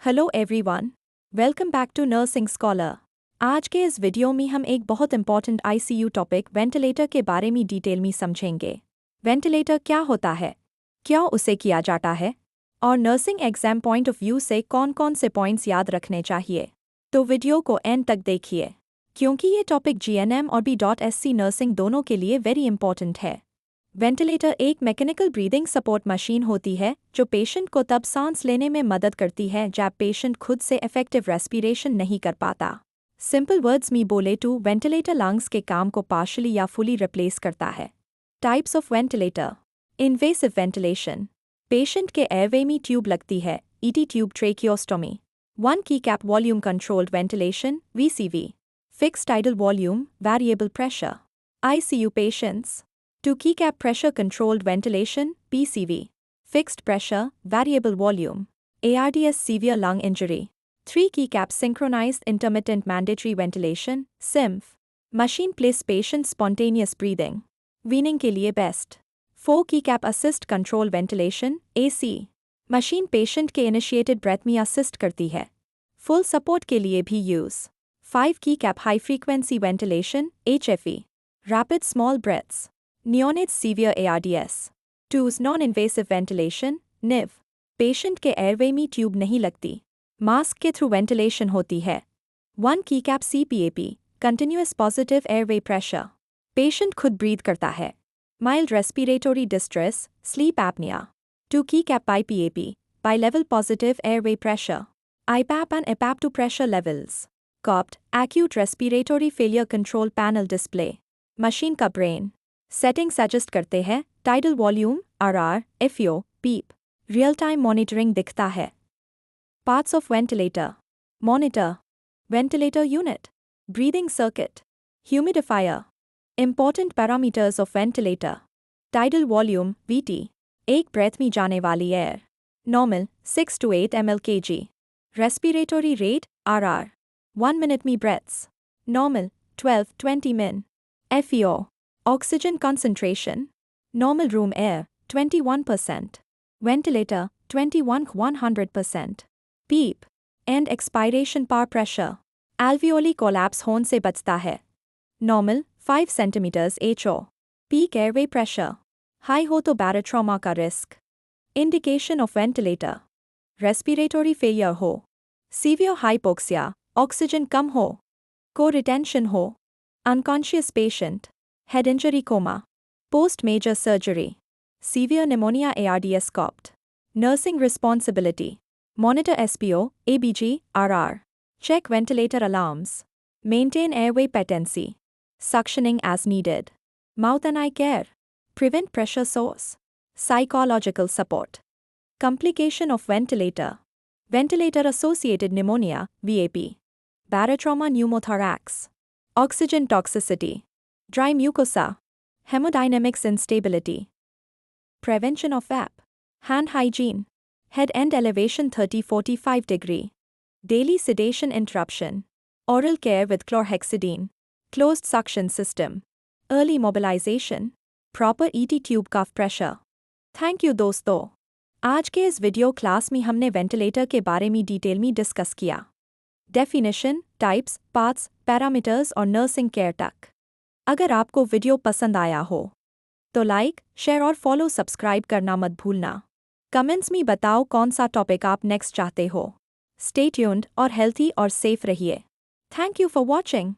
Hello everyone, welcome back to nursing scholar. आज के इस वीडियो में हम एक बहुत इंपॉर्टेंट आईसीयू टॉपिक वेंटिलेटर के बारे में डिटेल में समझेंगे। वेंटिलेटर क्या होता है, क्या उसे किया जाता है, और nursing exam point of view से कौन कौन से पॉइंट्स याद रखने चाहिए। तो वीडियो को एंड तक देखिए, क्योंकि ये टॉपिक जीएनएम और बी.एससी नर्सिंग दोनों के लिए वेरी इंपॉर्टेंट है। वेंटिलेटर एक मैकेनिकल ब्रीदिंग सपोर्ट मशीन होती है जो पेशेंट को तब सांस लेने में मदद करती है जब पेशेंट खुद से इफेक्टिव रेस्पिरेशन नहीं कर पाता। सिंपल वर्ड्स में बोले तो वेंटिलेटर लंग्स के काम को पार्शली या फुली रिप्लेस करता है। Types of ventilator. Invasive ventilation, patient के एयरवे में ट्यूब लगती है, ET tube tracheostomy. 1 keycap volume controlled ventilation VCV, fixed tidal volume variable pressure. ICU patients, 2 keycap pressure controlled ventilation PCV, fixed pressure variable volume. ARDS severe lung injury. 3 keycap synchronized intermittent mandatory ventilation SIMV. Machine place patient spontaneous breathing. Weaning के लिए best. 4 keycap assist control ventilation AC. Machine patient के initiated breath में assist करती है. Full support के लिए भी use. 5 keycap high frequency ventilation HFE. Rapid small breaths. Neonates severe ARDS. 2 non-invasive ventilation NIV. Patient के एयरवे में ट्यूब नहीं लगती, मास्क के थ्रू वेंटिलेशन होती है। 1 keycap CPAP continuous positive airway pressure, patient खुद ब्रीथ करता है। Mild respiratory distress sleep apnoea. 2 keycap IPAP bilevel positive airway pressure. IPAP and EPAP to pressure levels. COPT acute respiratory failure control panel display. Machine का brain setting suggest करते हैं, tidal volume RR FO पीप, real time monitoring दिखता है। Parts of ventilator. Monitor, ventilator unit, breathing circuit, humidifier. Important parameters of ventilator. Tidal volume VT, एक breath में जाने वाली air, normal 6 to 8 ml kg। Respiratory rate RR 1 minute में breaths, normal 12-20 min। FEO oxygen concentration, normal room air 21%, ventilator 21-100%, PEEP, end expiration power pressure, alveoli collapse होने से बचता है, normal 5 cm HO, peak airway pressure, high हो तो barotrauma का risk, indication of ventilator, respiratory failure हो, severe hypoxia, oxygen कम हो, co-retention हो, unconscious patient, head injury coma, post-major surgery, severe pneumonia ARDS COPT, nursing responsibility, monitor SPO, ABG, RR, check ventilator alarms, maintain airway patency, suctioning as needed, mouth and eye care, prevent pressure sores, psychological support. Complication of ventilator, ventilator-associated pneumonia, VAP, barotrauma pneumothorax, oxygen toxicity, dry mucosa, hemodynamics instability. Prevention of VAP, hand hygiene, head end elevation 30-45 degree, daily sedation interruption, oral care with chlorhexidine, closed suction system, early mobilization, proper ET tube cuff pressure. Thank you दोस्तों, आज के इस video class में हमने ventilator के बारे में detail में डिस्कस किया। डेफिनेशन, टाइप्स, पार्ट्स, पैरामीटर्स और नर्सिंग केयर तक। अगर आपको वीडियो पसंद आया हो तो लाइक, शेयर और फॉलो सब्सक्राइब करना मत भूलना। कमेंट्स में बताओ कौन सा टॉपिक आप नेक्स्ट चाहते हो। स्टे ट्यून्ड और हेल्थी और सेफ रहिए। Thank you for watching.